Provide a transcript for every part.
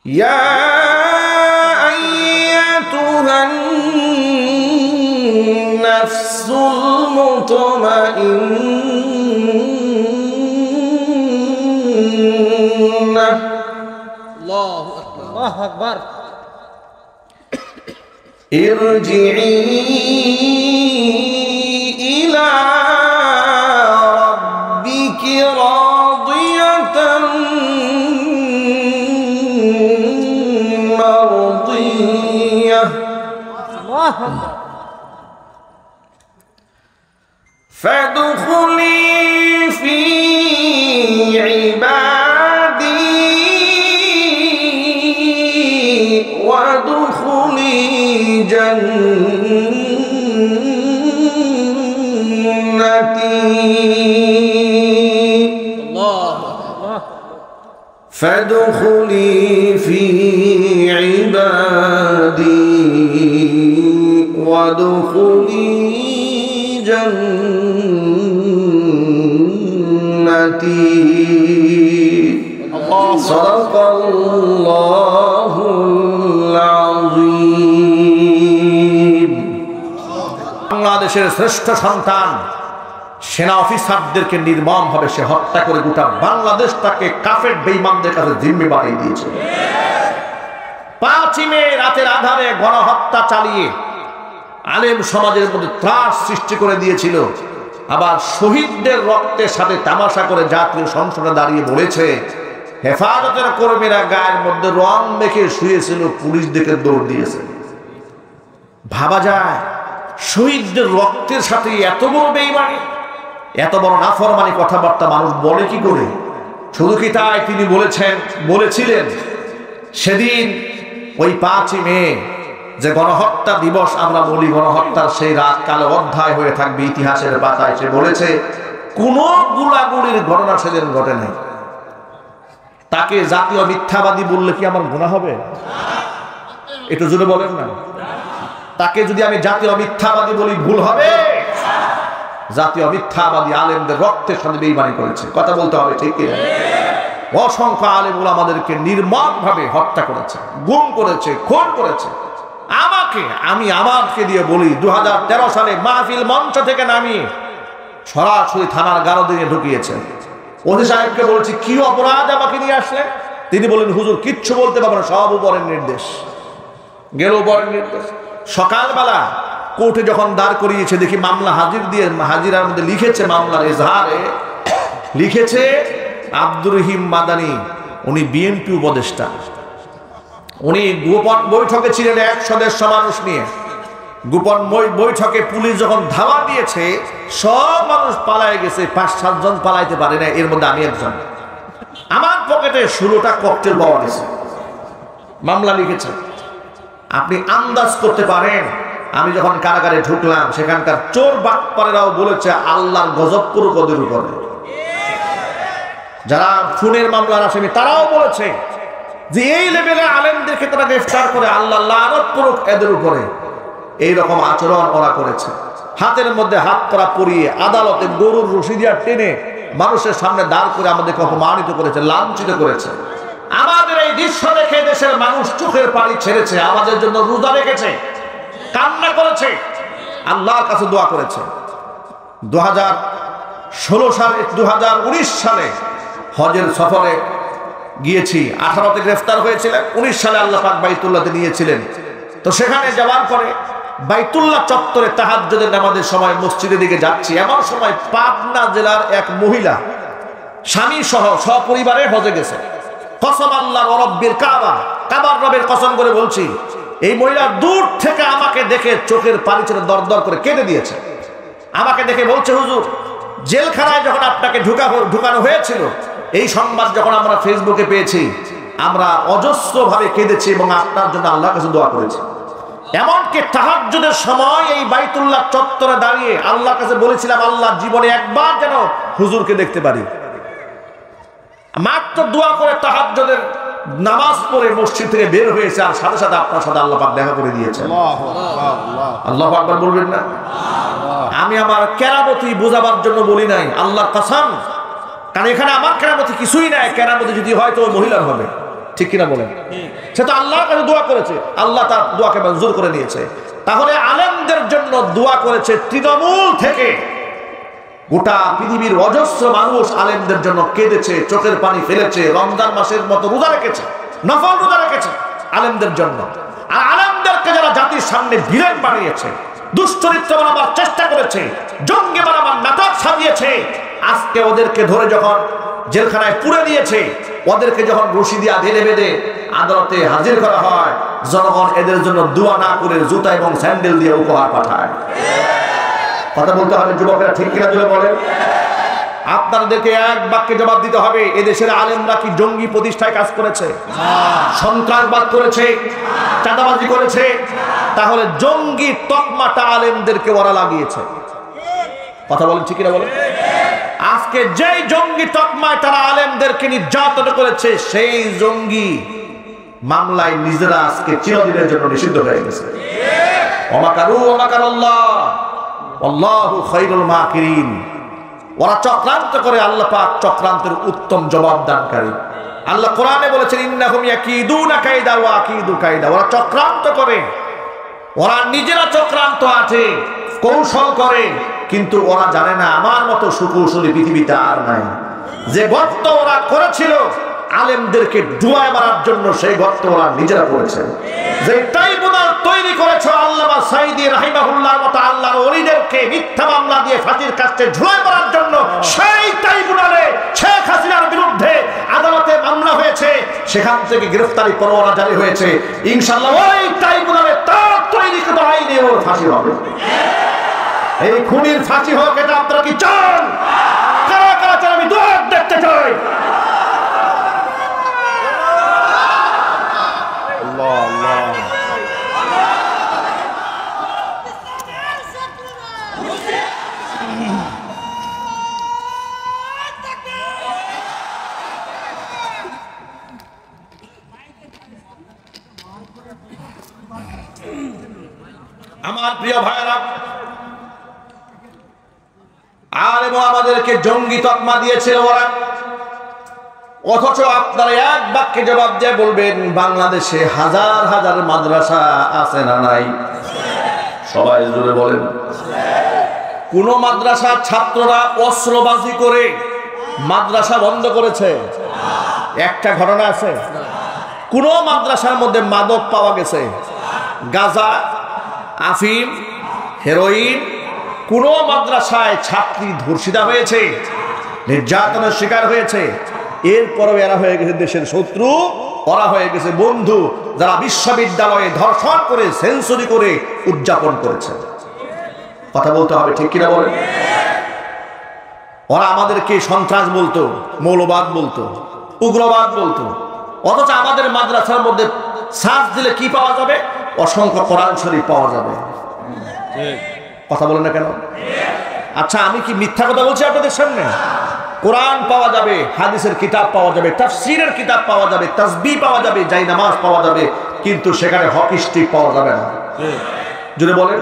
ইয়া আইয়াতুহান নাফসুল মুতমাইন্নাহ আল্লাহু আকবার আল্লাহু আকবার ইরজিই ইলা রাব্বিকি রাদিয়াতান মারদিয়াহ আল্লাহু আকবার ফাদখুলি ফি ইবাদি ওয়াদখুলি জান্নাতি আল্লাহু আকবার ফাদখুলি ফি ইবাদি ওয়াদখুলি জান্নাতি সাদাকাল্লাহুল আযীম। বাংলাদেশের শ্রেষ্ঠ সন্তান সেনা অফিসারদেরকে নির্মমভাবে সে হত্যা করে গোটা বাংলাদেশটাকে কাফের বেঈমানদের কাছে জিম্মি বানিয়ে দিয়েছে। 5 মে রাতের আধারে গণহত্যা চালিয়ে আলেম সমাজের মধ্যে ত্রাস সৃষ্টি করে দিয়েছিল। আবার শহীদদের রক্তের সাথে তামাশা করে জাতীয় সংসদে দাঁড়িয়ে বলেছে হেফাজতের কর্মীরা গায়ের মধ্যে রং মেখে শুয়েছিল, পুলিশ দেখে দৌড় দিয়েছে। ভাবা যায় শহীদদের রক্তের সাথে এত বড় বেঈমানি, এত বড় নাফরমানি কথাবার্তা মানুষ বলে কি করে? শুধু কি তাই, তিনি বলেছিলেন সেদিন ওই 5 মে যে গণহত্যা দিবস আমরা বলি, গণহত্যার সেই রাত কালো অধ্যায় হয়ে থাকবে ইতিহাসের পাতায়। সে বলেছে কোন গুলাগুলির ঘটনা সেদিন ঘটে নাই। তাকে জাতীয় মিথ্যাবাদী বললে কি আমার গুনাহ হবে? একটু জোরে বলেন না। তাকে যদি আমি জাতীয় মিথ্যাবাদী বলি ভুল হবে? জাতীয় মিথ্যাবাদী আলেমদের রক্তের সাথে বেঈমানি করেছে, কথা বলতে হবে, ঠিক কি? অসংখ্য আলেম ওলামাদেরকে নির্মমভাবে হত্যা করেছে, গুম করেছে, খুন করেছে। আমাকে দিয়ে বলি 2013 সালে মাহফিল মঞ্চ থেকে নামিয়ে সরাসরি থানার গারদে ঢুকিয়েছেন। ওসি সাহেবকে বলেছি কি অপরাধ আমাকে নিয়ে আসলেন? তিনি বলেন হুজুর কিচ্ছু বলতে পারবেন না, সব উপরের নির্দেশ। গেল উপরের নির্দেশ। সকালবেলা কোর্টে যখন দাঁড় করিয়েছে দেখি মামলা হাজিরার মধ্যে লিখেছে, মামলার এজাহারে লিখেছে আব্দুর রহিম মাদানী, উনি বিএনপি উপদেষ্টা। উনি গোপন বৈঠকে ছিলেন 1 সদস্য মানুষ নিয়ে। গোপন বৈঠকে পুলিশ যখন ধাওয়া দিয়েছে সব মানুষ পালায় গেছে, 5-7 জন পালাইতে পারে না, এর মধ্যে আমি একজন। আমার পকেটে 16টা ককটেল পাওয়া গেছে। মামলা লিখেছে। আপনি আন্দাজ করতে পারেন আমি যখন কারাগারে ঢুকলাম সেখানকার চোর বাটপারেরাও বলেছে আল্লাহর গজব পুরো ওদের উপরে। যারা খুনের মামলার আসামি তারাও বলেছে যে এই লেভেলে আলেমদেরকে তারা গ্রেফতার করে আল্লাহ লানত করুক এদের উপরে। এইরকম আচরণ ওরা করেছে। হাতের মধ্যে হাত করা পরিয়ে আদালতে গরুর রশি দিয়া টেনে মানুষের সামনে দাঁড় করে আমাদেরকে অপমানিত করেছে, লাঞ্ছিত করেছে। আমাদের এই দৃশ্য দেখে দেশের মানুষ চোখের পানি ছেড়েছে, আমাদের জন্য রোজা রেখেছে, কান্না করেছে, আল্লাহর কাছে দোয়া করেছে। 2019 সালে হজের সফরে গিয়েছি। 18তে গ্রেফতার হয়েছিলেন, 19 সালে আল্লাহ পাক বাইতুল্লাহতে নিয়েছিলেন। তো সেখানে যাওয়ার পরে বাইতুল্লাহ চত্বরে তাহাজ্জুদের নামাজের সময় মসজিদের দিকে যাচ্ছি, এমন সময় পাবনা জেলার এক মহিলা স্বামী সহ সপরিবারে হজে গেছে। কসম আল্লাহর রব্বিল কাবা, কাবার রবের কসম করে বলছি, এই মহিলা দূর থেকে আমাকে দেখে চোখের পানি ছেড়ে দরদর করে কেঁদে দিয়েছে। আমাকে দেখে বলছে হুজুর জেলখানায় যখন আপনাকে ঢুকানো হয়েছিল এই সংবাদ যখন আমরা ফেসবুকে পেয়েছি আমরা অজস্রভাবে কেঁদেছি এবং আপনার জন্য আল্লাহর কাছে দোয়া করেছি। এমনকি তাহাজ্জুদের সময় এই বাইতুল্লাহ চত্বরে দাঁড়িয়ে আল্লাহর কাছে বলেছিলাম আল্লাহ জীবনে একবার যেন হুজুরকে দেখতে পারি। মাত্র দোয়া করে তাহাজ্জুদের নামাজ পড়ে মসজিদ থেকে বের হয়েছে আর সাথে সাথে আপনার সাথে আল্লাহ পাক দেখা করে দিয়েছেন। আল্লাহু আকবার বলবেন না? আমি আমার কেরামতি বোঝাবার জন্য বলি নাই, আল্লাহর কসম, কারণ এখানে আমার কেরামতি কিছুই নাই। কেরামতি যদি হয় তো ওই মহিলার হবে। ঠিক কিনা বলেন? সে তো আল্লাহর কাছে দোয়া করেছে, আল্লাহ তার দোয়াকে মঞ্জুর করে নিয়েছে। তাহলে আলেমদের জন্য দোয়া করেছে তৃণমূল থেকে। গোটা পৃথিবীর অজস্র মানুষ আলেমদের জন্য কেঁদেছে, চোখের পানি ফেলেছে, রমজান মাসের মতো রোজা রেখেছে, নফল রোজা রেখেছে আলেমদের জন্য। আর আলেমদেরকে যারা জাতির সামনে ভিলেন বানিয়েছে, দুশ্চরিত্র বানাবার চেষ্টা করেছে, জঙ্গি বানাবার নাটক সাজিয়েছে, আজকে ওদেরকে ধরে যখন জেলখানায় পুরে দিয়েছে, ওদেরকে যখন রশি দিয়া ঢেলে বেঁধে আদালতে হাজির করা হয়, জনগণ এদের জন্য দোয়া না করে জুতা এবং স্যান্ডেল দিয়ে উপহার পাঠায়। কথা বলতে হবে যুবকেরা, ঠিক কিনা জোরে বলেন? আপনাদেরকে এক বাক্যে জবাব দিতে হবে, এদেশের আলেমরা কি জঙ্গি প্রতিষ্ঠায় কাজ করেছে, সন্ত্রাসবাদ করেছে, চাঁদাবাজি করেছে? তাহলে জঙ্গি তকমাটা আলেমদেরকে ওরা লাগিয়েছে। কথা বলেন, ঠিক কিনা বলেন? আজকে যেই জঙ্গি তকমায় তারা আলেমদেরকে নির্যাতন করেছে, সেই জঙ্গি মামলায় নিজেরা আজকে চিরদিনের জন্য নিষিদ্ধ হয়ে গেছে। ওমাকারু ওমাকারাল্লাহ আল্লাহু খায়রুল মাকিরিন। ওরা চক্রান্ত করে, আল্লাহ পাক চক্রান্তের উত্তম জবাব দানকারী। আল্লাহ কোরআনে বলেছেন ইন্নাহুম ইয়াকিদুনা কায়দা ওয়া আকিদু কায়দা। ওরা চক্রান্ত করে, ওরা নিজেরা চক্রান্ত আছে, কৌশল করে, কিন্তু ওরা জানে না আমার মতো সুকৌশলী পৃথিবীতে আর নাই। যে গর্ত ওরা করেছিল আলেমদেরকে ডুবায় মারার জন্য, সেই গর্ত ওরা নিজেরা করেছে। যে ট্রাইব্যুনাল তৈরি করেছে আল্লামা সাঈদী রাহিমাহুল্লাহর মতো আল্লাহর ওলিদেরকে মিথ্যা মামলা দিয়ে ফাঁসির কাস্টে ঝুলায় মারার জন্য, সেই ট্রাইব্যুনালে শেখ হাসিনার বিরুদ্ধে আদালতে মামলা হয়েছে, সেখান থেকে গ্রেফতারি পরোয়ানা জারি হয়েছে। ইনশাআল্লাহ ওই ট্রাইব্যুনালে তার তৈরিকৃত আইনে ওর ফাঁসি হবে। এই খুনির ফাঁসি হোক, এটা আপনারা কি চান? কারা কারা চান? আমি দুয়ার দেখতে চাই। আল্লাহ আল্লাহ। আমার প্রিয় ভাইরা, আর এবং আমাদেরকে জঙ্গি তকমা দিয়েছিল ওরা, অথচ আপনারা এক বাক্যে জবাব দিয়ে বলবেন বাংলাদেশে হাজার হাজার মাদ্রাসা আছে না নাই? সবাই জোরে বলেন। কোন মাদ্রাসার ছাত্ররা অস্ত্রবাজি করে মাদ্রাসা বন্ধ করেছে? একটা ঘটনা আছে? কোন মাদ্রাসার মধ্যে মাদক পাওয়া গেছে? গাঁজা, আফিম, হেরোইন? কোন মাদ্রাসায় ছাত্রী ধর্ষিতা হয়েছে, নির্যাতনের শিকার হয়েছে? এরপরও এরা হয়ে গেছে দেশের শত্রু, ওরা হয়ে গেছে বন্ধু, যারা বিশ্ববিদ্যালয়ে ধর্ষণ করে সেঞ্চুরি করে উদযাপন করেছে। কথা বলতে হবে, ঠিক কিনা বলেন? ওরা আমাদেরকে সন্ত্রাস বলতো, মৌলবাদ বলতো, উগ্রবাদ বলতো, অথচ আমাদের মাদ্রাসার মধ্যে সার্চ দিলে কি পাওয়া যাবে? অসংখ্য কোরআন শরীফ পাওয়া যাবে। কথা বলেন না কেন? আচ্ছা, আমি কি মিথ্যা কথা বলছি আপনাদের সামনে? কোরআন পাওয়া যাবে, হাদিসের কিতাব পাওয়া যাবে, তাফসীরের কিতাব পাওয়া যাবে, তাসবিহ পাওয়া যাবে, জায়নামাজ পাওয়া যাবে, কিন্তু সেখানে হকি স্টিক পাওয়া যাবে না। যদি বলেন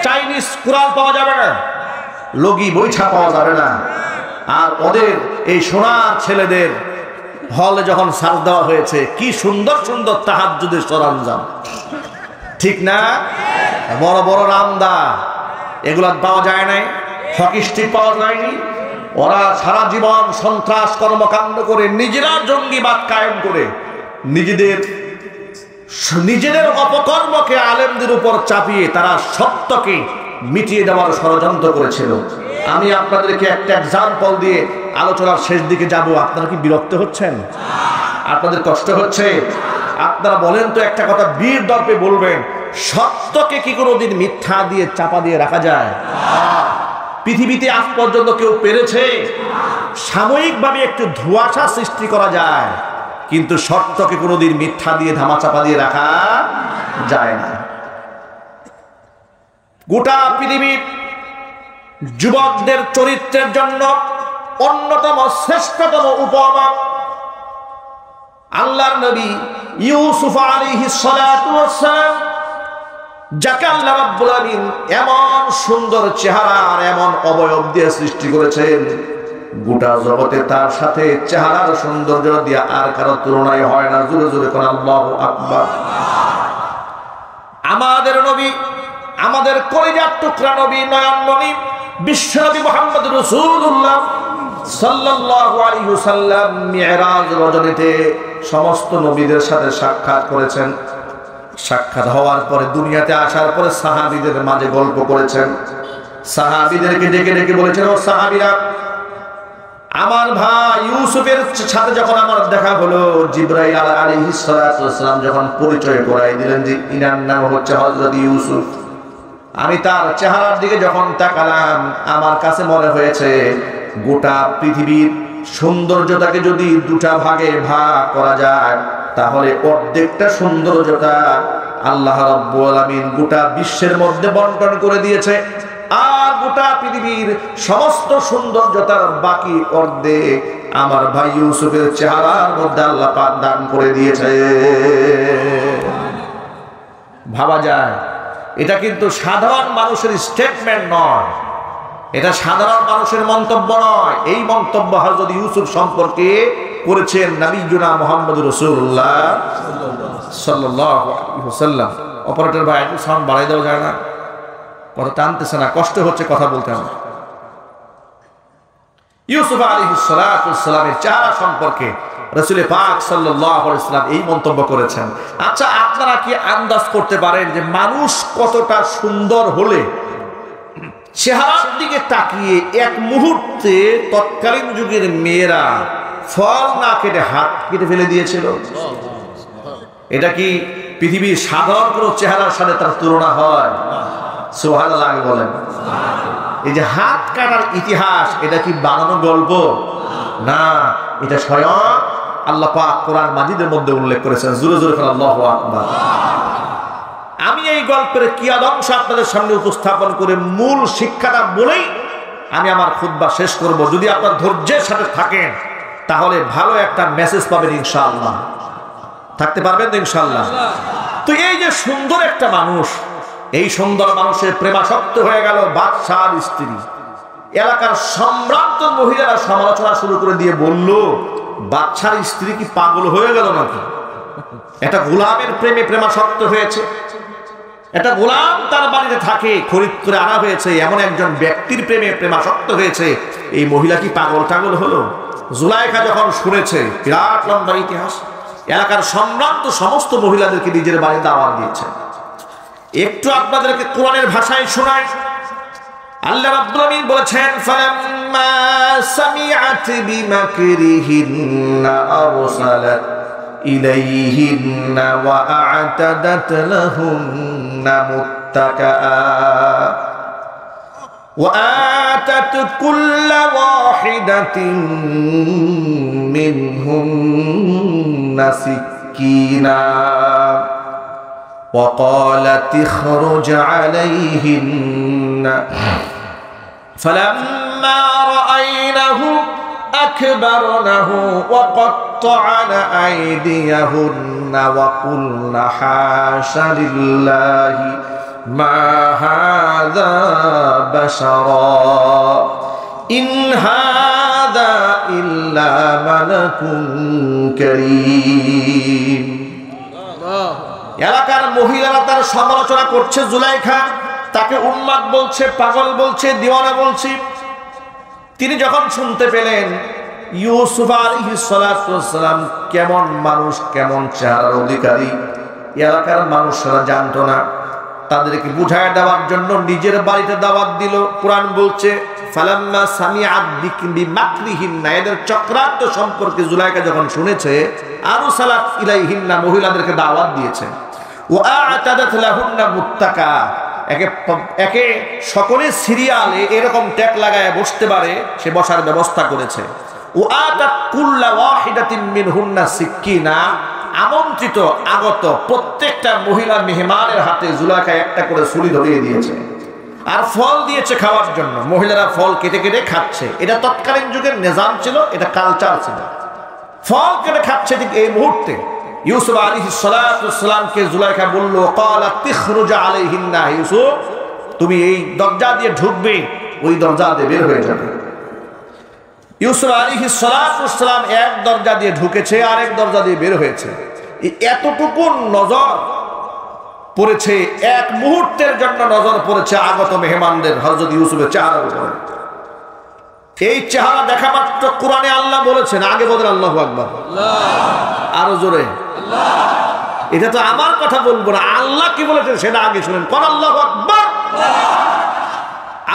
চাইনিজ কোরআন পাওয়া যাবে না, লগি বৈঠা পাওয়া যাবে না। আর ওদের এই সোনার ছেলেদের হলে যখন সার্চ দেওয়া হয়েছে, কি সুন্দর সুন্দর তাহাজ্জুদের সরঞ্জাম, ঠিক না? বড় বড় রামদা, এগুলা পাওয়া যায় নাই, হকি স্টিক পাওয়া যায়নি। ওরা সারা জীবন সন্ত্রাস কর্মকাণ্ড করে, নিজেরা জঙ্গিবাদ কায়েম করে, নিজেদের অপকর্মকে আলেমদের উপর চাপিয়ে তারা সত্যকে মিটিয়ে দেওয়ার ষড়যন্ত্র করেছিল। আমি আপনাদেরকে একটা এক্সাম্পল দিয়ে আলোচনার শেষ দিকে যাব। আপনারা কি বিরক্ত হচ্ছেন? আপনাদের কষ্ট হচ্ছে? আপনারা বলেন তো একটা কথা, বীর দর্পে বলবেন, সত্যকে কি কোনোদিন মিথ্যা দিয়ে চাপা দিয়ে রাখা যায়? পৃথিবীতে আজ পর্যন্ত কেউ পেরেছে? সাময়িকভাবে একটু ধোঁয়াশা সৃষ্টি করা যায়, কিন্তু সত্যকে কোনোদিন মিথ্যা দিয়ে ধামাচাপা দিয়ে রাখা যায় না। গোটা পৃথিবীর যুবকদের চরিত্রের জন্য অন্যতম শ্রেষ্ঠতম উপমা আল্লাহর নবী ইউসুফ আলাইহিস সালাতু ওয়াস সালাম, যাকে আল্লাহ রাব্বুল আলামিন এমন সুন্দর চেহারা আর এমন অবয়ব দিয়ে সৃষ্টি করেছেন, গোটা জগতে তার সাথে চেহারার সৌন্দর্য দিয়ে আর কারো তুলনায় হয় না। জোরে জোরে কোন আল্লাহু আকবার। আমাদের নবী, আমাদের কলিজার টুকরা নবী, নয়নমণি বিশ্বনবী মুহাম্মদ রাসূলুল্লাহ সাল্লাল্লাহু আলাইহি ওয়াসাল্লাম মিরাজ রজনীতে সমস্ত নবীদের সাথে সাক্ষাৎ করেছেন। সাক্ষাৎ হওয়ার পরে দুনিয়াতে আসার পরে সাহাবীদের মাঝে গল্প করেছেন। সাহাবীদেরকে ডেকে ডেকে বলেছেন, ও সাহাবীরা, আমার ভাই ইউসুফের সাথে যখন আমার দেখা হলো, জিবরাইল আলাইহিস সালাতু ওয়াস সালাম যখন পরিচয় করাই দিলেন যে ইনার নাম হচ্ছে হযরত ইউসুফ, আমি তার চেহারার দিকে যখন তাকালাম, আমার কাছে মনে হয়েছে গোটা পৃথিবীর সৌন্দর্যটাকে যদি দুটা ভাগে ভাগ করা যায়, তাহলে অর্ধেকটা সৌন্দর্যটা আল্লাহ রাব্বুল আলামিন গোটা বিশ্বের মধ্যে বন্টন করে দিয়েছে, আর গোটা পৃথিবীর সমস্ত সৌন্দর্যতার বাকি অর্ধেক আমার ভাই ইউসুফের চেহারার মধ্যে আল্লাহ পাক দান করে দিয়েছে। ভাবা যায়, এটা কিন্তু সাধারণ মানুষের স্টেটমেন্ট নয়, এটা সাধারণ মানুষের মন্তব্য নয়। এই মন্তব্য হযরত ইউসুফ সম্পর্কে করেছেন নবীনা মুহাম্মদ রাসূলুল্লাহ সাল্লাল্লাহু আলাইহি ওয়াসাল্লাম। অপারেটর ভাই, একটু সাউন্ড বাড়াই দেওয়া যায় না? কথা টানতেছে না, কষ্ট হচ্ছে কথা বলতে আমার। ইউসুফ আলাইহিস সালাতু ওয়াস সালামের চেহারা সম্পর্কে রাসূল পাক সাল্লাল্লাহু আলাইহি ওয়াসাল্লাম এই মন্তব্য করেছেন। আচ্ছা, আপনারা কি আন্দাজ করতে পারেন যে মানুষ কতটা সুন্দর হলে চেহারার দিকে তাকিয়ে এক মুহূর্তে তৎকালীন যুগের মেয়েরা ফল না কেটে হাত কেটে ফেলে দিয়েছিল? এটা কি পৃথিবীর সাধারণ কোনো চেহারার সাথে তার তুলনা হয়? সুবহানাল্লাহ বলেন। এই যে হাত কাটার ইতিহাস, এটা কি বানানো গল্প না, এটা স্বয়ং আল্লাহ পাক কোরআন মাজিদের মধ্যে উল্লেখ করেছেন। জোরে জোরে বলেন আল্লাহু আকবার। আমি এই গল্পের কিয়াদংশ আপনাদের সামনে উপস্থাপন করে মূল শিক্ষাটা বলেই আমি আমার খুতবা শেষ করব। যদি আপনার ধৈর্যের সাথে থাকেন তাহলে ভালো একটা মেসেজ পাবেন ইনশাআল্লাহ। থাকতে পারবেন তো ইনশাআল্লাহ? তো এই যে সুন্দর একটা মানুষ, এই সুন্দর মানুষের প্রেমাসক্ত হয়ে গেল বাদশার স্ত্রী। এলাকার সম্ভ্রান্ত মহিলারা সমালোচনা শুরু করে দিয়ে বলল, বাদশার স্ত্রী কি পাগল হয়ে গেল নাকি? এটা গোলামের প্রেমে প্রেমাসক্ত হয়েছে, এটা গোলাম তার বাড়িতে থাকে, খরিদ করে আনা হয়েছে, এমন একজন ব্যক্তির প্রেমে প্রেমাসক্ত হয়েছে, এই মহিলা কি পাগল টাগল হলো? জুলাইখা যখন শুনেছে, বিরাট লম্বা ইতিহাস, এলাকার সম্ভ্রান্ত সমস্ত মহিলাদেরকে নিজের বাড়ি দাওয়াত দিয়েছে। একটু আপনাদেরকে কোরআনের ভাষায় শোনাই। আল্লাহ রাব্বুল আলামিন বলেছেন, ফালাম্মা সামিআত বিমাকরিহিন্না আরসালাত ইলাইহিন্না ওয়া আ'তাদাত লাহুন্না মুত্তাকাআ ওয়া আতাত কুল্লা ওয়াহিদাতিন মিনহুন্না সিকিনা وقالت اخرج عليهن فلما رأينه أكبرنه وقطعن أيديهن وقلن حاش لله ما هذا بشرا إن هذا إلا ملك كريم। এলাকার মহিলারা তার সমালোচনা করছে, জুলাইখা তাকে উন্মাদ বলছে, পাগল বলছে, দিওয়ানা বলছে। তিনি যখন শুনতে পেলেন ইউসুফ আলাইহিস সালাতু ওয়াস সালাম কেমন মানুষ, কেমন চেহারার অধিকারী, এলাকার মানুষরা জানতো না। তাদেরকে বুঝায় দেওয়ার জন্য নিজের বাড়িতে দাওয়াত দিল। কোরআন বলছে, ফালাম্মা সামিআত বিমাকরিহিন্না, এদের চক্রান্ত সম্পর্কে জুলাইখা যখন শুনেছে, আরসালাত ইলাইহিন্না, মহিলাদেরকে দাওয়াত দিয়েছে। ওয়া আ'তাদাত লাহুন্না মুত্তাকা, একে সকলে সিরিয়ালে এরকম ট্যাগ লাগায় বসতে পারে সে বসার ব্যবস্থা করেছে। ওয়া আতাত কুল্লা ওয়াহিদাতিন মিনহুন্না সিকিনা, আমন্ত্রিত আগত প্রত্যেকটা মহিলা মেহমানের হাতে জুলাইখা একটা করে ছুরি ধরিয়ে দিয়েছে, আর ফল দিয়েছে খাওয়ার জন্য। মহিলারা ফল কেটে কেটে খাচ্ছে। এটা তৎকালীন যুগের নিজাম ছিল, এটা কালচার ছিল। ফল কেটে খাচ্ছে। ঠিক এই মুহূর্তে ইউসুফ আলাইহিস সালাতু ওয়াস সালামকে জুলাইখা বলল, ক্বালাত ইখরুজ আলাইহিন্না, ইউসুফ তুমি এই দরজা দিয়ে ঢুকবে, ওই দরজা দিয়ে বের হয়ে যাবে। ইউসুফ আলাইহিস সালাম এক দরজা দিয়ে ঢুকেছে, আরেক দরজা দিয়ে বের হয়েছে। এতটুকু নজর পড়েছে, এক মুহূর্তের জন্য নজর পড়েছে আগত মেহমানদের হযরত ইউসুফের চেহারার উপরে। এই চেহারা দেখা মাত্র কোরআনে আল্লাহ বলেছেন, আগে বলেন আল্লাহু আকবার, আরো জোরে। এটা তো আমার কথা বলবো না, আল্লাহ কি বলেছেন সেটা আগে শুনেন। কোন আল্লাহু আকবার।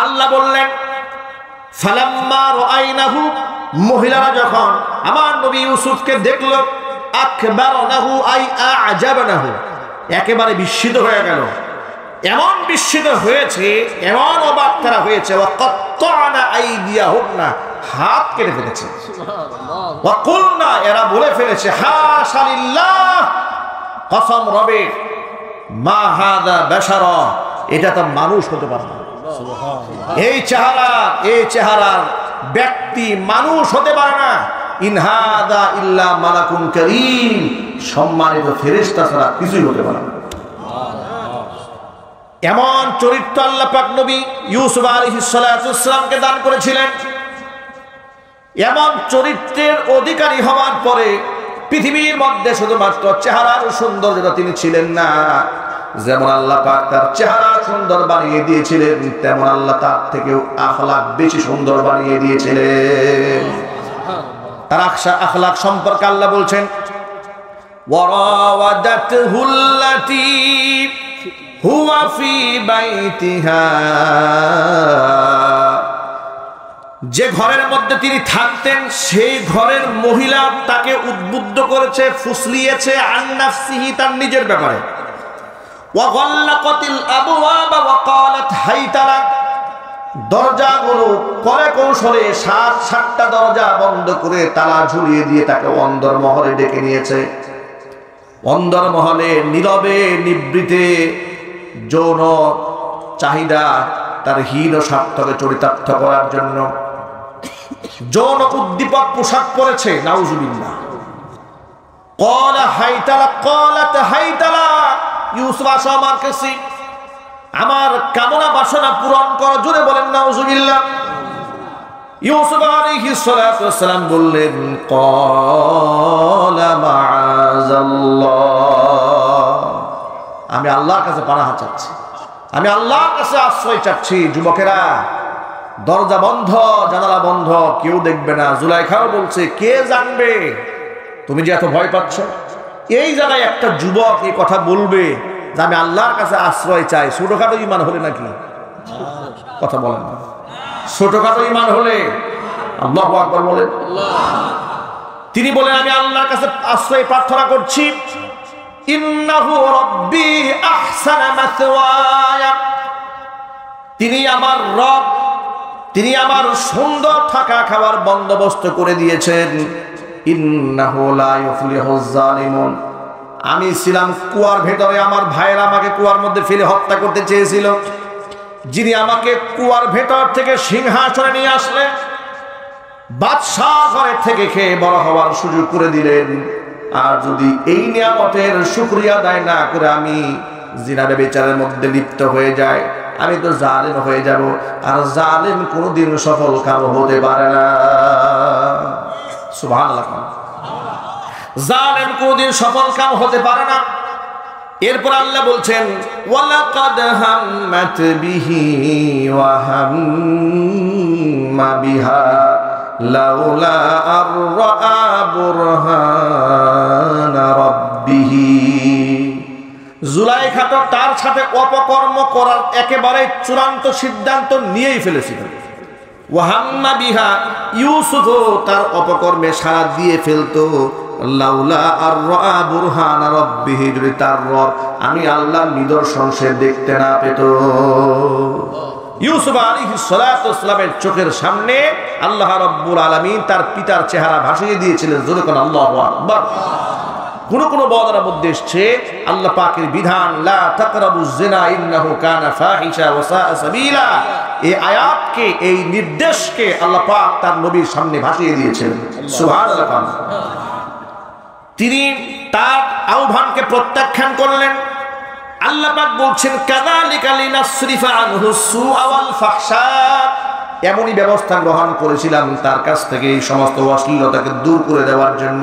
আল্লাহ বললেন ফালাম্মা রাআইনাহু, মহিলারা যখন আমার নবী ইউসুফকে দেখলো, আকবারনাহু আই আ'জাবানাহু, একেবারে বিস্মিত হয়ে গেল। এমন বিস্মিত হয়েছে, এমন অবাক তারা হয়েছে, ওয়াকাত্তানা আইদিয়াহুন্না, হাত কেটে ফেলেছে। ওয়া কুলনা, এরা বলে ফেলেছে, হাশা লিল্লাহ, কসম রবের, মা হাযা বাশারা, এটা তো মানুষ হতে পারে না। এই চেহারার ব্যক্তি মানুষ হতে পারে না। ইন হাযা ইল্লা মালাকুন কারীম, সম্মানিত ফেরেশতা ছাড়া কিছুই হতে পারে না। এমন চরিত্র আল্লাহ পাক নবী ইউসুফ আলাইহিস সালামকে দান করেছিলেন। এমন চরিত্রের অধিকারী হওয়ার পরে পৃথিবীর মধ্যে শুধুমাত্র চেহারার সৌন্দর্যটা তিনি ছিলেন না, যেমন আল্লাহ পাক তার চেহারা সুন্দর বানিয়ে দিয়েছিলেন, তেমন আল্লাহ তার থেকেও আখলাক বেশি সুন্দর বানিয়ে দিয়েছিলেন। তার আখলাক সম্পর্কে আল্লাহ বলছেন, ওয়ারাওয়াদাতহুল্লাতী হুয়া ফি বাইতিহা, যে ঘরের মধ্যে তিনি থাকতেন সেই ঘরের মহিলা তাকে উদ্বুদ্ধ করেছে, ফুসলিয়েছে, আন নাফসিহি, তার নিজের ব্যাপারে। ওয়া গাল্লাকাতিল আবওয়াবা ওয়া ক্বালাত হাইতালা, দরজাগুলো করে কৌশলে 7টা দরজা বন্ধ করে তালা ঝুলিয়ে দিয়ে তাকে অন্দরমহলে ডেকে নিয়েছে। অন্দরমহলে নীরবে নিবৃতে যৌন চাহিদা তার হীন স্বার্থকে চরিতার্থ করার জন্য যৌন উদ্দীপক পোশাক পরেছে। নাউজুবিল্লাহ। ক্বালা হাইতালা, ক্বালাত হাইতালা, ইউসুফ আসো আমার কাছে, আমার কামনা বাসনা পূরণ করো। জোরে বলেন নাউজুবিল্লাহ। ইউসুফ আলাইহিস সালাম বললেন, ক্বালা মাআযাল্লাহ, আমি আল্লাহর কাছে পানাহ চাচ্ছি, আমি আল্লাহর কাছে আশ্রয় চাচ্ছি। যুবকেরা, দরজা বন্ধ, জানালা বন্ধ, কেউ দেখবে না। জুলাইখাও বলছে, কে জানবে তুমি যে এত ভয় পাচ্ছ? এই জায়গায় একটা যুবক এই কথা বলবে যে আমি আল্লাহর কাছে আশ্রয় চাই, ছোটখাটো ঈমান হলে নাকি? কথা বলেন না। ছোটখাটো ঈমান হলে আল্লাহু আকবার বলেন। তিনি বলেন, আমি আল্লাহর কাছে আশ্রয় প্রার্থনা করছি। ইন্নাহু রাব্বি আহসানা মাসওয়ায়া, তিনি আমার রব, তিনি আমার সুন্দর থাকা খাওয়ার বন্দোবস্ত করে দিয়েছেন। ইন্নাহু লা ইউফলিহুজ জালিমুন, আমি ছিলাম কুয়ার ভেতরে, আমার ভাইয়েরা আমাকে কুয়ার মধ্যে ফেলে হত্যা করতে চেয়েছিল। যিনি আমাকে কুয়ার ভেতর থেকে সিংহাসনে নিয়ে আসলেন, বাদশাহ ঘরে থেকে খেয়ে বড় হওয়ার সুযোগ করে দিলেন, আর যদি এই নিয়ামতের শুকরিয়া আদায় না করে আমি জিনা ব্যভিচারের মধ্যে লিপ্ত হয়ে যাই, আমি তো জালেম হয়ে যাব। আর জালেম কোনোদিন সফল কাম হতে পারে না। সুবহানাল্লাহ। জালেম কোনোদিন সফল কাম হতে পারে না। এরপর আল্লাহ বলছেন, ওয়ালাকাদ হাম্মাত বিহি ওয়া হাম্মা বিহা লাউলা আর রাআ বুরহানা রাব্বিহি, জুলাইখা তো তার সাথে অপকর্ম করার একেবারে চূড়ান্ত সিদ্ধান্ত নিয়েই ফেলেছিল। ওয়া হাম্মা বিহা, ইউসুফও তার অপকর্মে সাড়া দিয়ে ফেলতো। লাউলা আর রাআ বুরহানা রাব্বিহি, যদি তার রব আমি আল্লাহর নিদর্শন সে দেখতে না পেত। ইউসুফ আলাইহিস সালামের চোখের সামনে আল্লাহ রাব্বুল আলামিন তার পিতার চেহারা ভাসিয়ে দিয়েছিলেন। জোরে কোন আল্লাহু আকবার। কোন কোন বর্ণনার মধ্যে এসেছে আল্লাহ পাকের বিধান, লা তাকরাবুজ জিনা ইন্নাহু কানা ফাহিশা ওয়া সাআ সাবিলা, এই আয়াতকে, এই নির্দেশকে আল্লাহ পাক তার নবীর সামনে ভাসিয়ে দিয়েছেন। সুবহানাল্লাহ। তিনি তার আহ্বানকে প্রত্যাখ্যান করলেন। আল্লাহ পাক বলছেন, কাযালিকা লিনাসরিফা আনহু সুআ ওয়াল ফাহশা, এমনই ব্যবস্থা গ্রহণ করেছিলাম তার কাছ থেকে এই সমস্ত অশ্লীলতাকে দূর করে দেওয়ার জন্য।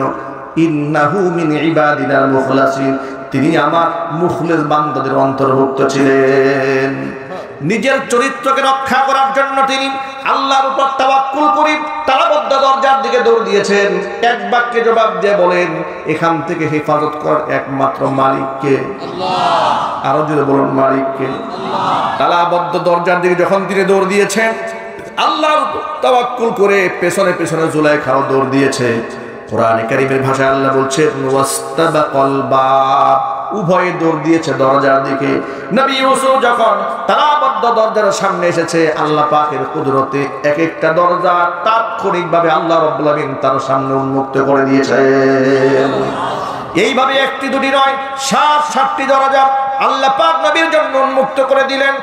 ইন্নাহু মিন ইবাদিনাল মুখলাসিন, তিনি আমার মুখলেস বান্দাদের অন্তর্ভুক্ত ছিলেন। নিজের চরিত্রকে রক্ষা করার জন্য তিনি আল্লাহর উপর তাওয়াক্কুল করে তালাবদ্ধ দরজার দিকে দৌড় দিয়েছেন। এক বাক্যে জবাব দিয়ে বলেন, এখান থেকে হেফাজত করার একমাত্র মালিককে আল্লাহ। আরো জোরে বলুন, মালিককে আল্লাহ। তালাবদ্ধ দরজার দিকে যখন তিনি দৌড় দিয়েছেন, আল্লাহর উপর তাওয়াক্কুল করে পেছনে পেছনে জুলাইখাও দৌড় দিয়েছে। কোরআনে কারীমের ভাষায় আল্লাহ বলছেন, ওয়াস্তাবাকাল বাব, উভয়ে দৌড় দিয়েছে দরজার দিকে। নবী ইউসুফ যখন তালাবদ্ধ দরজার সামনে এসেছে, আল্লাহ পাকের কুদরতে এক একটা দরজা তাৎক্ষণিকভাবে আল্লাহ রাব্বুল আলামিন তার সামনে উন্মুক্ত করে দিয়েছেন। এইভাবে একটি দুটি নয়, ৭টি দরজা আল্লাহ পাক নবীর জন্য উন্মুক্ত করে দিলেন।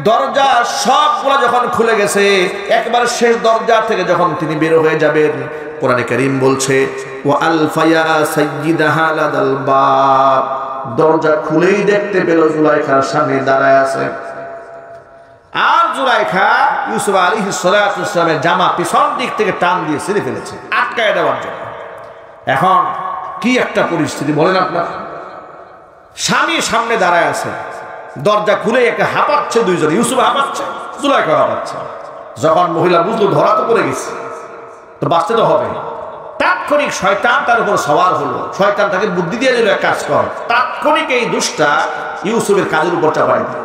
দরজা সবগুলো যখন খুলে গেছে, একবার শেষ দরজা থেকে যখন তিনি বের হয়ে যাবেন, কোরআনে কারীম বলছে, ওয়া আলফায়া সাইয়্যিদাহা লাদাল বাব, দরজা খুলেই দেখতে পেল জুলাইখার সামনে দাঁড়ায় আছে। আর জুলাইখা ইউসুফ আলাইহিস সালাতু ওয়াস সালামের জামা পিছন দিক থেকে টান দিয়ে ছিঁড়ে ফেলেছে আটকায় দেওয়ার জন্য। এখন কি একটা পরিস্থিতি বলেন আপনার, স্বামী সামনে দাঁড়ায় আছে, দরজা খুলে একে হাঁপাচ্ছে দুইজন, ইউসুফ হাঁপাচ্ছে, জুলাইখা হাঁপাচ্ছে। যখন মহিলা বুঝলো ধরা তো পড়ে গেছে, তো বাঁচতে তো হবে, তাৎক্ষণিক শয়তান তার উপর সওয়ার হলো। শয়তান তাকে বুদ্ধি দিয়ে দিল, এক কাজ কর। তাৎক্ষণিক এই দুষ্টা ইউসুফের কাজের উপর চাপাই দিল।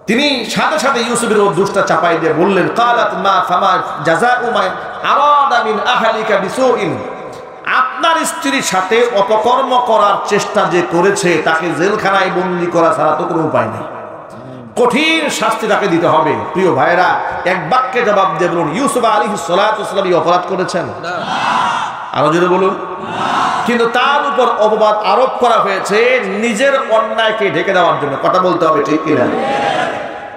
তিনি সাথে সাথে ইউসুফের উপর দুষ্টা চাপাই দিয়ে বললেন, কালাত মা ফামা জাযাউ মা আরাদা মিন আহলিকা বিসুইন, আপনার স্ত্রীর সাথে অপকর্ম করার চেষ্টা যে করেছে তাকে জেলখানায় বন্দী করা ছাড়া তো কোনো উপায় নেই, কঠিন শাস্তি তাকে দিতে হবে। প্রিয় ভাইরা, এক বাক্যে জবাব দিয়ে বলুন, ইউসুফ আলাইহিস সালাতু ওয়াস সালাম অপরাধ করেছেন? আরো জোরে বলুন। কিন্তু তার উপর অপবাদ আরোপ করা হয়েছে নিজের অন্যায়কে ঢেকে দেওয়ার জন্য। কথা বলতে হবে, ঠিক কিনা?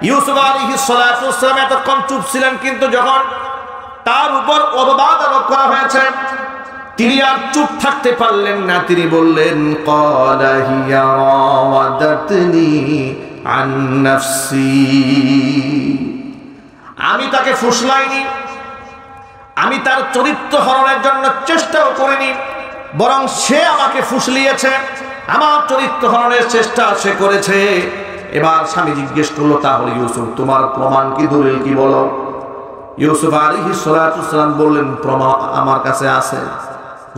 ইউসুফ আলাইহিস সালাতু ওয়াস সালাম এতক্ষণ চুপ ছিলেন, কিন্তু যখন তার উপর অপবাদ আরোপ করা হয়েছে, তিনি আর চুপ থাকতে পারলেন না। তিনি বললেন, ক্বালা হিয়া রাওয়াদাতনি আন নাফসি, আমি তাকে ফুসলাইনি, আমি তার চরিত্র হরণের জন্য চেষ্টাও করিনি, বরং সে আমাকে ফুসলিয়েছে, আমার চরিত্র হরণের চেষ্টা সে করেছে। এবার স্বামী জিজ্ঞেস করলো, তাহলে ইউসুফ তোমার প্রমাণ কি, দলিল কি বলো? ইউসুফ আলাইহিস সালাতু ওয়াস সালাম বললেন, প্রমাণ আমার কাছে আছে।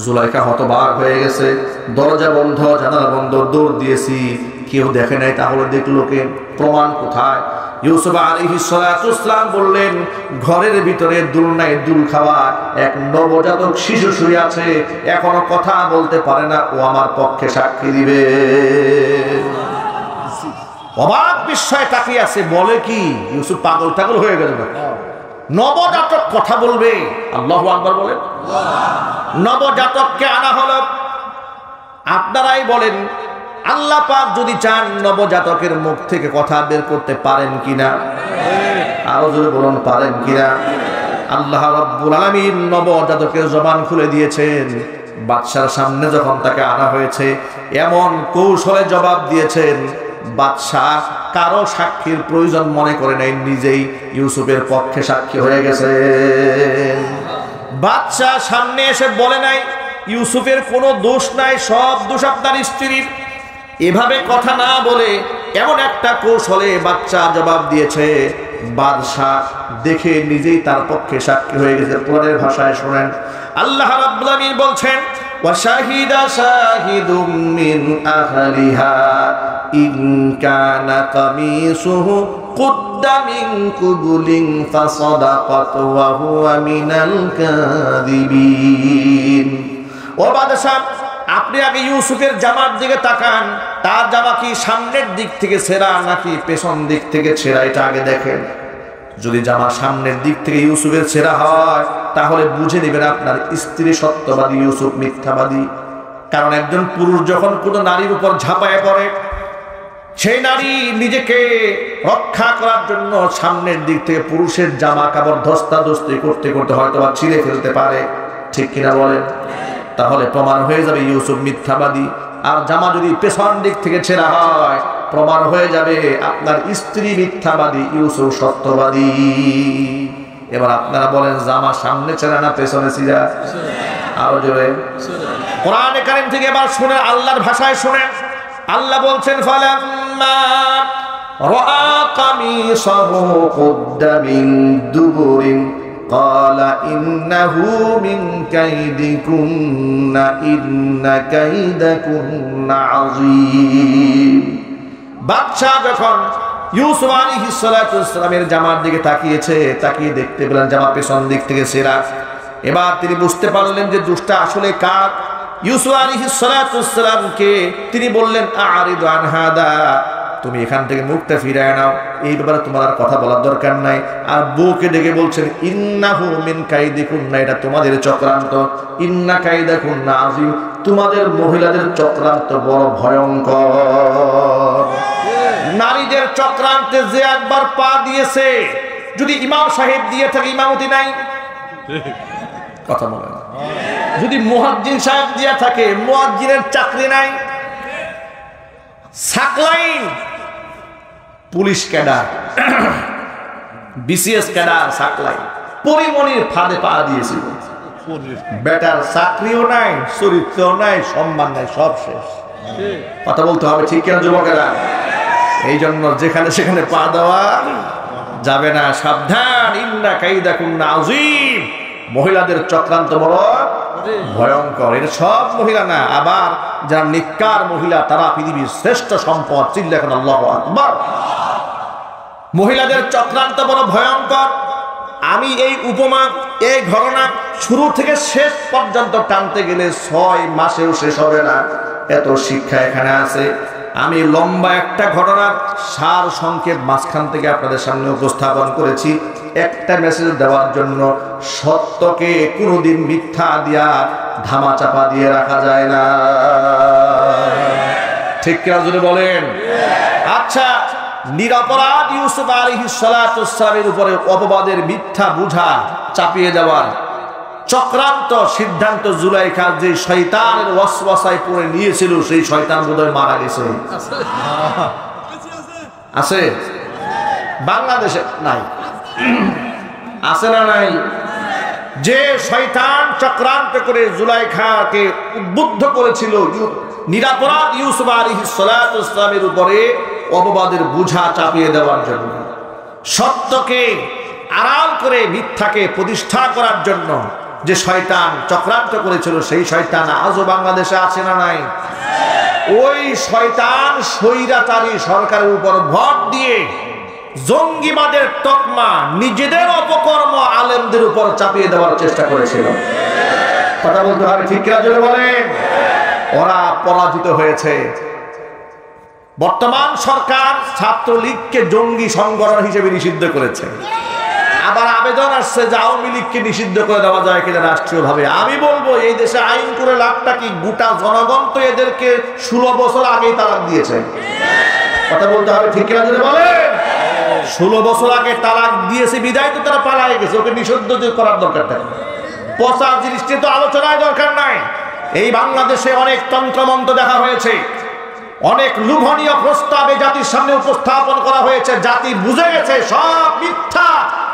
জুলাইখা হতবাক হয়ে গেছে, দরজা বন্ধ, জানালা বন্ধ, দৌড় দিয়েছি, কেউ দেখে নাই, তাহলে দেখলো কে? প্রমাণ কোথায়? ইউসুফ আলাইহিস সালাতু ওয়াস সালাম বললেন, ঘরের ভিতরে দুলনায় দুল খাওয়া এক নবজাতক শিশু শুয়ে আছে, এখনো কথা বলতে পারে না, ও আমার পক্ষে সাক্ষী দিবে। অবাক বিস্ময়ে তাকিয়ে আছে, বলে কি? ইউসুফ পাগল টাগল হয়ে গেল না? নবজাতক কথা বলবে? আল্লাহু আকবার বলেন। নবজাতককে আনা হলো। আপনারাই বলেন, আল্লাহ পাক যদি চান নবজাতকের মুখ থেকে কথা বের করতে পারেন কিনা? আরো জোরে বলুন, পারেন কিনা? আল্লাহ রাব্বুল আলামিন নবজাতকের জবান খুলে দিয়েছেন। বাদশার সামনে যখন তাকে আনা হয়েছে, এমন কৌশলে জবাব দিয়েছেন, বাদশাহ কারো সাক্ষীর প্রয়োজন মনে করে নাই, নিজেই ইউসুফের পক্ষে সাক্ষী হয়ে গেছে। বাদশাহ সামনে এসে বলে নাই ইউসুফের কোনো দোষ নাই, সব দোষ আপনার স্ত্রীর। এভাবে কথা না বলে এমন একটা কৌশলে বাদশাহ জবাব দিয়েছে, বাদশাহ দেখে নিজেই তার পক্ষে সাক্ষী হয়ে গেছে। কোরআনের ভাষায় শুনেন, আল্লাহ রাব্বুল আলামিন বলছেন, وشهد شاهد من أهلها إن كان قميصه قد من قبل فصدقت وهو من الكاذبين। ও বাদশাহ, আপনি আগে ইউসুফের জামার দিকে তাকান, তার জামা কি সামনের দিক থেকে ছেঁড়া নাকি পেছন দিক থেকে ছেঁড়া, এটা আগে দেখেন। যদি জামা সামনের দিক থেকে ইউসুফের ছেঁড়া হয়, তাহলে বুঝে নেবেন আপনার স্ত্রী সত্যবাদী, ইউসুফ মিথ্যাবাদী। কারণ একজন পুরুষ যখন কোনো নারীর উপর ঝাঁপায় পড়ে, সেই নারী নিজেকে রক্ষা করার জন্য সামনের দিক থেকে পুরুষের জামা কাপড় ধস্তাধস্তি করতে করতে হয়তো বা ছিঁড়ে ফেলতে পারে, ঠিক কিনা বলেন? তাহলে প্রমাণ হয়ে যাবে ইউসুফ মিথ্যাবাদী। আর জামা যদি পেছন দিক থেকে ছেঁড়া হয়, প্রমাণ হয়ে যাবে আপনার স্ত্রী মিথ্যাবাদী, ইউসুফ সত্যবাদী। এবার আপনারা বলেন জামা সামনে ছেড়া না পেছনে ছিঁড়া? আরো জোরে কোরআনে কারীম থেকে এবার শুনেন, আল্লাহর ভাষায় শুনেন। আল্লাহ বলছেন ফালাম্মা রাআ কামিসাহু কুদ্দা মিন দুবুরিন ক্বালা ইন্নাহু মিন কাইদিকুন্না ইন্না কাইদাকুন্না আযীম। বাদশা যখন ইউসুফ আলাইহিস সালাতু ওয়াস সালামের জামার দিকে তাকিয়েছে, তাকিয়ে দেখতে পেলেন জামা পেছন দিক থেকে ছেঁড়া। এবার তিনি বুঝতে পারলেন যে দুষ্টা আসলে কার। ইউসুফ আলাইহিস সালাতু ওয়াস সালামকে তিনি বললেন আ'রিদু আন হাদা, তুমি এখান থেকে মুখটা ফিরায় নাও, এই ব্যাপারে তোমার আর কথা বলার দরকার নাই। আর বউকে ডেকে বলছেন ইন্নাহু মিন কাইদিকুন্না, এটা তোমাদের চক্রান্ত, ইন্না কাইদাকুন্না আযীম, তোমাদের মহিলাদের চক্রান্ত বড় ভয়ঙ্কর। নারীদের চক্রান্তে যে একবার পা দিয়েছে, যদি ইমাম সাহেব দিয়ে থাকে ইমামতি নাই, কথা বলেন, যদি মুয়াজ্জিন সাহেব দিয়ে থাকে মুয়াজ্জিনের চাকরি নাই, Saqlain police cadre, BCS cadre Saqlain পরিমণির ফাঁদে পা দিয়েছিল। বেটার চাকরিও নাই, চরিত্রও নাই, সম্মান নাই, সব শেষ। কথা বলতে হবে ঠিক কিনা যুবকেরা? এই জন্য যেখানে সেখানে পা দেওয়া যাবে না, সাবধান। ইন্না কাইদাকুন্না আযীম, মহিলাদের চক্রান্ত বড় ভয়ঙ্কর। এটা সব মহিলা না, আবার যারা নিকার মহিলা তারা পৃথিবীর শ্রেষ্ঠ সম্পদ। চিল্লাখন আল্লাহু আকবার। মহিলাদের চক্রান্ত বড় ভয়ঙ্কর। আমি এই উপমা, এই ঘটনা শুরু থেকে শেষ পর্যন্ত টানতে গেলে 6 মাসেও শেষ হবে না, এত শিক্ষা এখানে আছে। আমি লম্বা একটা ঘটনার সার সংক্ষেপ মাঝখান থেকে আপনাদের সামনে উপস্থাপন করেছি, একটা মেসেজ দেওয়ার জন্য। সত্যকে কোনোদিন মিথ্যা দিয়া ধামা চাপা দিয়ে রাখা যায় না, ঠিক কিনা যদি বলেন? আচ্ছা, নিরপরাধ ইউসুফ আলাইহিস সালাতু ওয়াস সালামের উপরে অপবাদের মিথ্যা বুঝা চাপিয়ে দেওয়ার চক্রান্ত সিদ্ধান্ত জুলাইখা যে শয়তানের ওয়াসওয়াসায় পড়ে নিয়েছিল, সেই শয়তান বোধহয় মারা গেছে। আছে বাংলাদেশে? নাই। আছে না নাই? যে শয়তান চক্রান্ত করে জুলাইখাকে উদ্বুদ্ধ করেছিল নিরপরাধ ইউসুফ আলাইহিস সালাতু ওয়াস সালামের উপরে অপবাদের বুঝা চাপিয়ে দেওয়ার জন্য, সত্যকে আড়াল করে মিথ্যাকে প্রতিষ্ঠা করার জন্য যে শয়তান চক্রান্ত করেছিল, সেই শয়তান আজও বাংলাদেশে আছে না নাই? ওই শয়তান স্বৈরাচারী সরকারের উপর ভর দিয়ে জঙ্গিবাদের তকমা নিজেদের অপকর্ম আলেমদের উপর চাপিয়ে দেওয়ার চেষ্টা করেছিল। কথা বলতে হবে ঠিক কিনা জোরে বলেন? ওরা পরাজিত হয়েছে। বর্তমান সরকার ছাত্রলীগকে জঙ্গি সংগঠন হিসেবে নিষিদ্ধ করেছে। আবার আবেদন আসছে যে আওয়ামী লীগকে নিষিদ্ধ করে দেওয়া যায় কিনা রাষ্ট্রীয়ভাবে। আমি বলবো এই দেশে আইন করে লাভটা কি? গোটা জনগণ তো এদেরকে 16 বছর আগেই তালাক দিয়েছে। কথা বলতে হবে ঠিক কিনা যদি বলেন? 16 বছর আগে তালাক দিয়েছে বিদায় তো তারা পালায়ে গেছে, ওকে নিষিদ্ধ করার দরকার নেই। পচা জিনিসটি তো আলোচনায় দরকার নাই। এই বাংলাদেশে অনেক তন্ত্রমন্ত্র দেখা হয়েছে, অনেক লোভনীয় প্রস্তাবে জাতির সামনে উপস্থাপন করা হয়েছে। জাতি বুঝে গেছে সব মিথ্যা,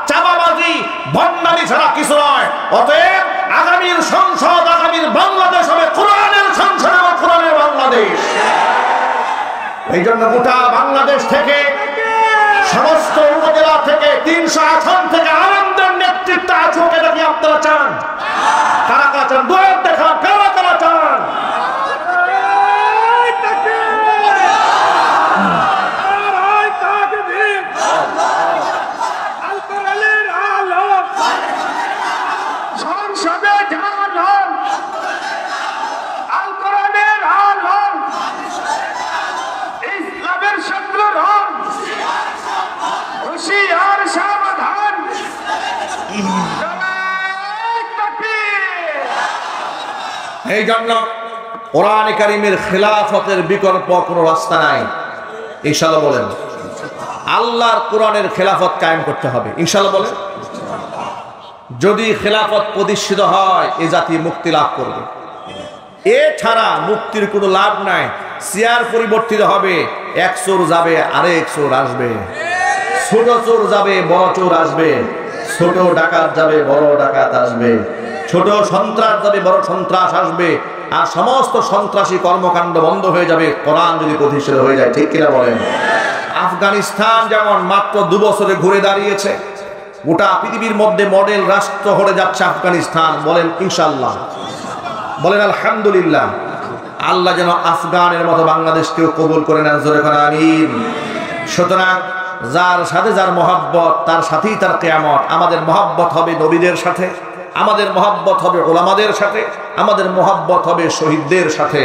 চাঁদাবাজি, ভণ্ডামি ছাড়া কিছু নয়। অতএব আগামীর সংসদ, আগামীর বাংলাদেশ হবে কোরআনের সংসদ এবং কোরআনের বাংলাদেশ। এই জন্য গোটা বাংলাদেশ থেকে, সমস্ত উপজেলা থেকে, 300 আসন থেকে আনন্দের নেতৃত্ব আসুক। এটা কি আপনারা চান? কারা কারা চান? দুয়ার দেখান, কারা কারা চান? এই জন্য কোরআন কারীমের খেলাফতের বিকল্প কোনো রাস্তা নাই। ইনশাআল্লাহ বলেন, আল্লাহর কোরআনের খেলাফত কায়েম করতে হবে। ইনশাআল্লাহ বলেন, যদি খেলাফত প্রতিষ্ঠিত হয় এ জাতি মুক্তি লাভ করবে। এছাড়া মুক্তির কোনো লাভ নাই। চেয়ার পরিবর্তিত হবে, এক চোর যাবে আরেক চোর আসবে, ছোট চোর যাবে বড় চোর আসবে। ছোট ডাকাত যাবে, বড় ডাকাত আসবে। ছোট সন্ত্রাস যাবে, বড় সন্ত্রাস আসবে। আর সমস্ত সন্ত্রাসী কর্মকাণ্ড বন্ধ হয়ে যাবে কোরআন যদি প্রতিষ্ঠিত হয়ে যায়। ঠিক কিনা বলেন? আফগানিস্তান যেমন মাত্র 2 বছরে ঘুরে দাঁড়িয়েছে, গোটা পৃথিবীর মধ্যে মডেল রাষ্ট্র হয়ে যাচ্ছে আফগানিস্তান। বলেন ইনশাআল্লাহ, বলেন আলহামদুলিল্লাহ। আল্লাহ যেন আফগানের মতো বাংলাদেশকেও কবুল করে নেন, জোরে করে আমিন। সুতরাং যার সাথে যার মহব্বত, তার সাথেই তার কিয়ামত। আমাদের মহব্বত হবে নবীদের সাথে, আমাদের মহব্বত হবে ওলামাদের সাথে, আমাদের মহব্বত হবে শহীদদের সাথে,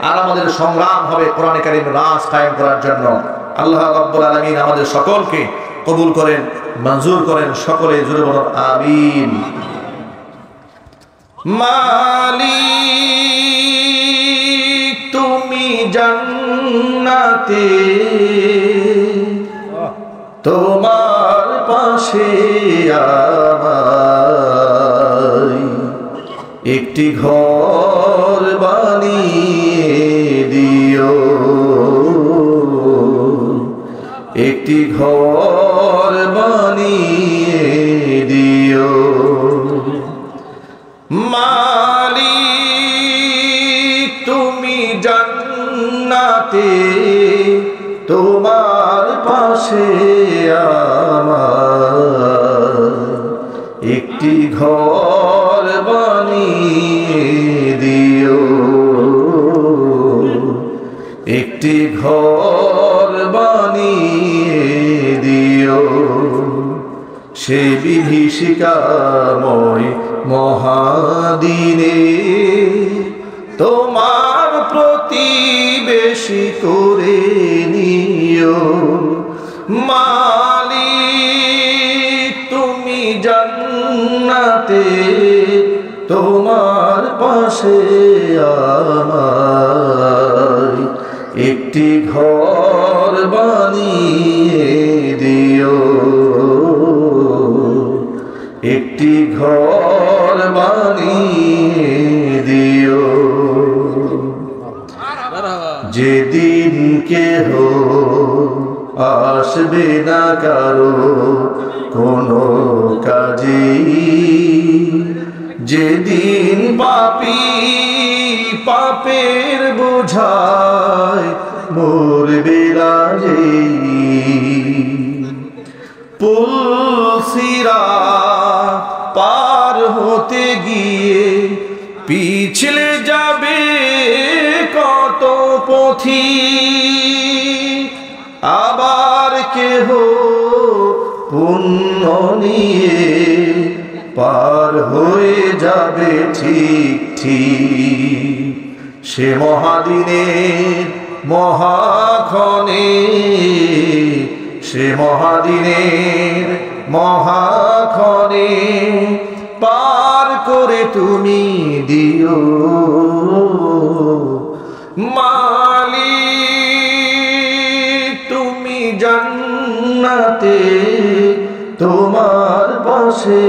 আর আমাদের সংগ্রাম হবে কোরআনে কারীম রাজ কায়েম করার জন্য। আল্লাহ রাব্বুল আলামিন আমাদের সকলকে কবুল করেন, মঞ্জুর করেন। সকলে জোরে বলুন আমিন। মালিক তুমি জান্নাতে, তোমার পাশে আমায় একটি ঘর বানিয়ে দিও, একটি ঘর বানিয়ে দিও। মালিক তুমি জান্নাতে, তোমার পাশে আমার একটি ঘর বানিয়ে দিও, একটি ঘর বানিয়ে দিও। সে বিভীষিকাময় মহাদিনে তোমার প্রতিবেশী করে নিও। মালিক তুমি জান্নাতে, তোমার পাশে আমার একটি ঘর বানিয়ে দিও, একটি ঘর বানিয়ে দিও। যেদিন কেহ আসবে না কারো কোনো কাজে, যেদিন পাপী পাপের বোঝায় মরবে রাজে, পুলসিরা পার হতে গিয়ে পিছলে যাবে কত পথি, আবার কেহ পুণ্য নিয়ে পার হয়ে যাবে ঠিক ঠিক। সে মহাদিনের মহাক্ষণে, সে মহাদিনের মহাক্ষণে পার করে তুমি দিও। মালিক তুমি জান্নাতে, তোমার পাশে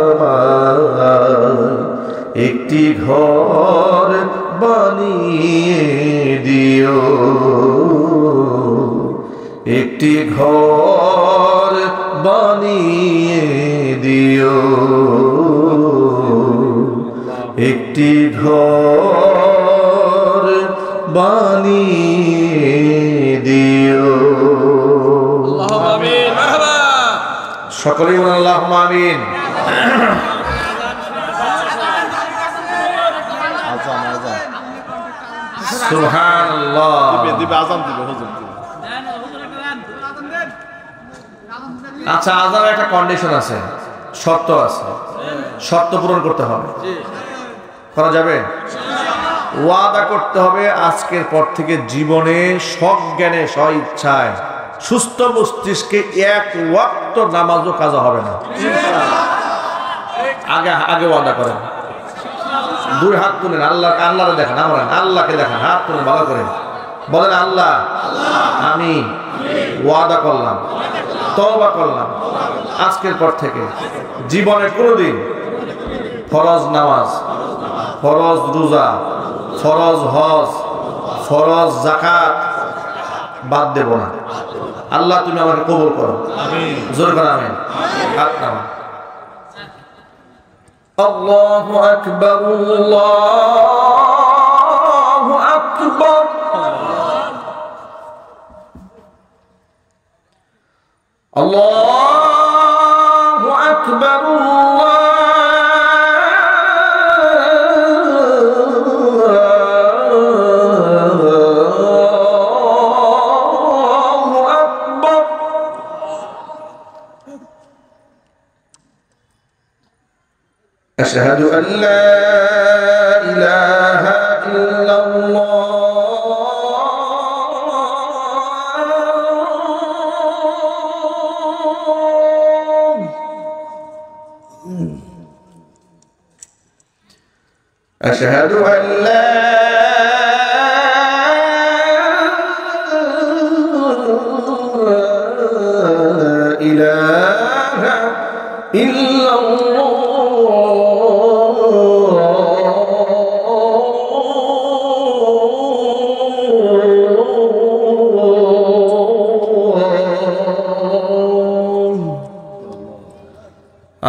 আমার একটি ঘর বানিয়ে দিও, একটি ঘর বানিয়ে দিও, একটি ঘর বানিয়ে দিও। সকলেই বলেন আল্লাহুম্মা আমিন। সুবহানাল্লাহ। আচ্ছা, আজানের একটা কন্ডিশন আছে, শর্ত আছে, শর্ত পূরণ করতে হবে। করা যাবে? ওয়াদা করতে হবে আজকের পর থেকে জীবনে সজ্ঞানে স্বইচ্ছায় সুস্থ মস্তিষ্কে এক ওয়াক্ত নামাজও কাজা হবে না। আগে আগে ওয়াদা করেন। 2 হাত তুলেন, আল্লাহকে দেখান, আল্লাহকে দেখান, হাত তুলেন ভালো করে, বলেন আল্লাহ আমি ওয়াদা করলাম, তওবা করলাম, আজকের পর থেকে জীবনে কোনোদিন ফরজ নামাজ, ফরজ রোজা, ফরজ হজ, ফরজ যাকাত, বাদ দেব না। আল্লাহ তুমি আমাকে কবুল করো, জোর করে আমিন। হাত নামা। আল্লাহু আকবার, আল্লাহু আকবার। আল্লাহু আকবার, আল্লাহু আকবার। আশহাদু আন লা ইলাহা ইল্লাল্লাহ। أشهد أن لا إله إلا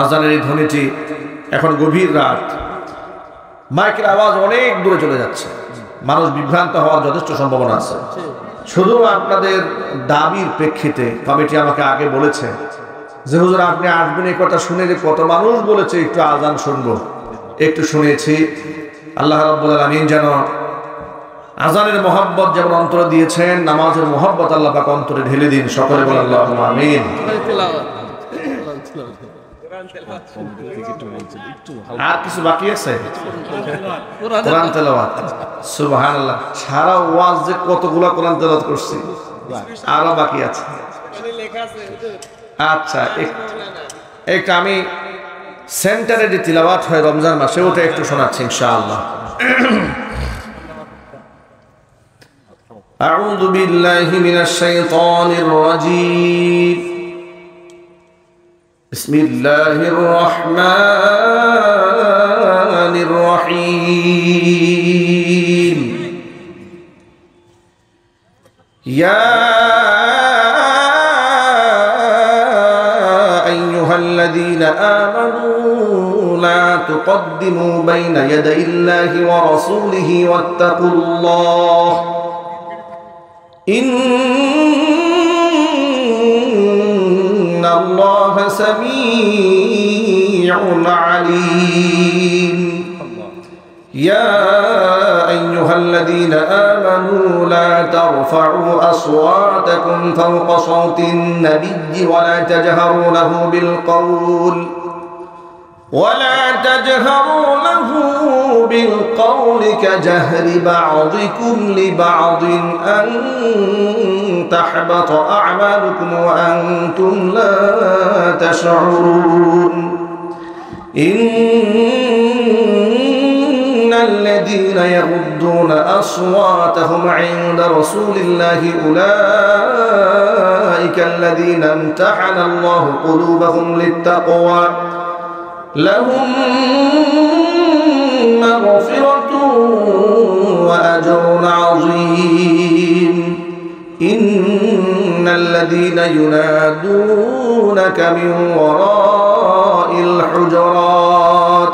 আজানের এই ধ্বনিটি এখন গভীর রাত, মাইকের আওয়াজ অনেক দূরে চলে যাচ্ছে, মানুষ বিভ্রান্ত হওয়ার যথেষ্ট সম্ভাবনা আছে। শুধু আপনাদের দাবির প্রেক্ষিতে কমিটি আমাকে আগে বলেছে যে হুজুর আপনি আসবেন, এই কথা শুনে যে কত মানুষ বলেছে একটু আজান শুনবো, একটু শুনেছি। আল্লাহ রাব্বুল আলামিন যেন আজানের মহব্বত যেমন অন্তরে দিয়েছেন, নামাজের মহব্বত আল্লাহ পাক অন্তরে ঢেলে দিন। সকলে বলেন আল্লাহুম্মা আমিন। আর কিছু বাকি আছে? কোরআন তেলাওয়াত। সুবহানাল্লাহ, সারা ওয়াজ যে কতগুলা কোরআন তেলাওয়াত করছি, আরো বাকি আছে। আচ্ছা, একটু আমি সেন্টারে যে তিলাওয়াত হয় রমজান মাসে, ওটা একটু শোনাচ্ছি ইনশাআল্লাহ। আউযু বিল্লাহি মিনাশ শাইতানির রাজীম। بسم الله الرحمن الرحيم. يا أيها الذين آمنوا لا تقدموا بين يدي الله ورسوله واتقوا الله إن الله سميع عليم. يا أيها الذين آمنوا لا ترفعوا أصواتكم فوق صوت النبي ولا تجهروا له بالقول كجهر بعضكم لبعض أن تحبط أعمالكم وأنتم لا تشعرون. إن الذين يغضون أصواتهم عند رسول الله أولئك الذين امتحن الله قلوبهم للتقوى لهم مغفرة وأجر عظيم. إن الذين ينادونك من وراء الحجرات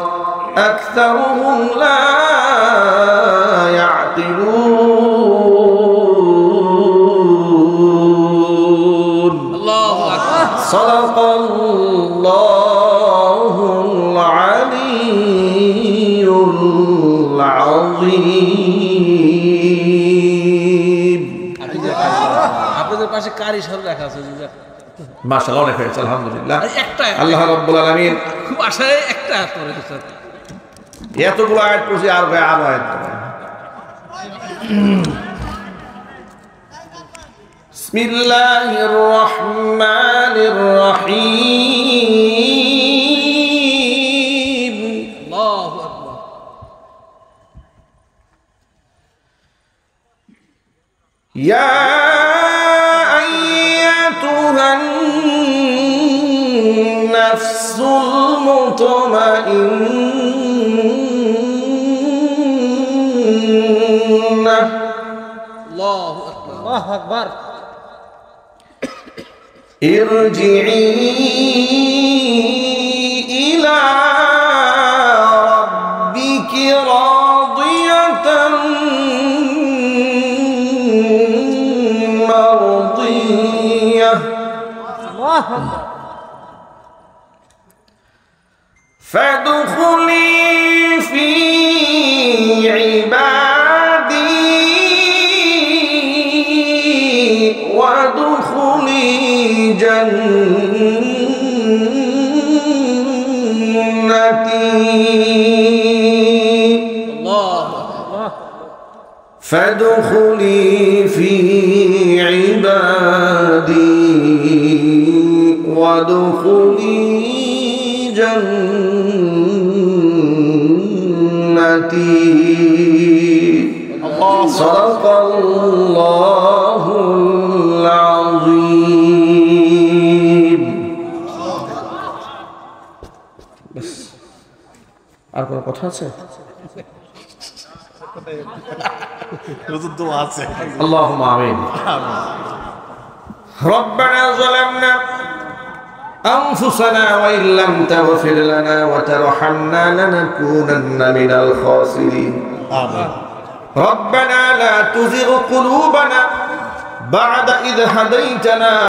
أكثرهم لا يعقلون. الله أكبر. صدق الله العلي العظيم. আপনাদের পাশে কারি সব রাখা আছে মাশাআল্লাহ, অনেক হয়েছে আলহামদুলিল্লাহ। আল্লাহ রাব্বুল আলামিন খুব আশায় একটা করে এতগুলো আয়াত পড়ছি, আর আরো আয়াত পড়ে। বিসমিল্লাহির রহমানির রহিম। আল্লাহু আকবার। ইয়া আইয়াতুহান নাফসুল মুতমাইন্নাহ। আল্লাহু আকবার। আল্লাহু আকবার। ارجعي إلى ربك راضية مرضية فادخلي في عبادي وادخلي جنتي فادخلي في عبادي وادخلي جنتي صدق الله العظيم بس আর কোনো কথা আছে اللهم آمين ربنا ظلمنا أنفسنا وإن لم تغفر لنا وترحمنا لنكونن من الخاسرين آمين ربنا لا تزغ قلوبنا بعد إذ هديتنا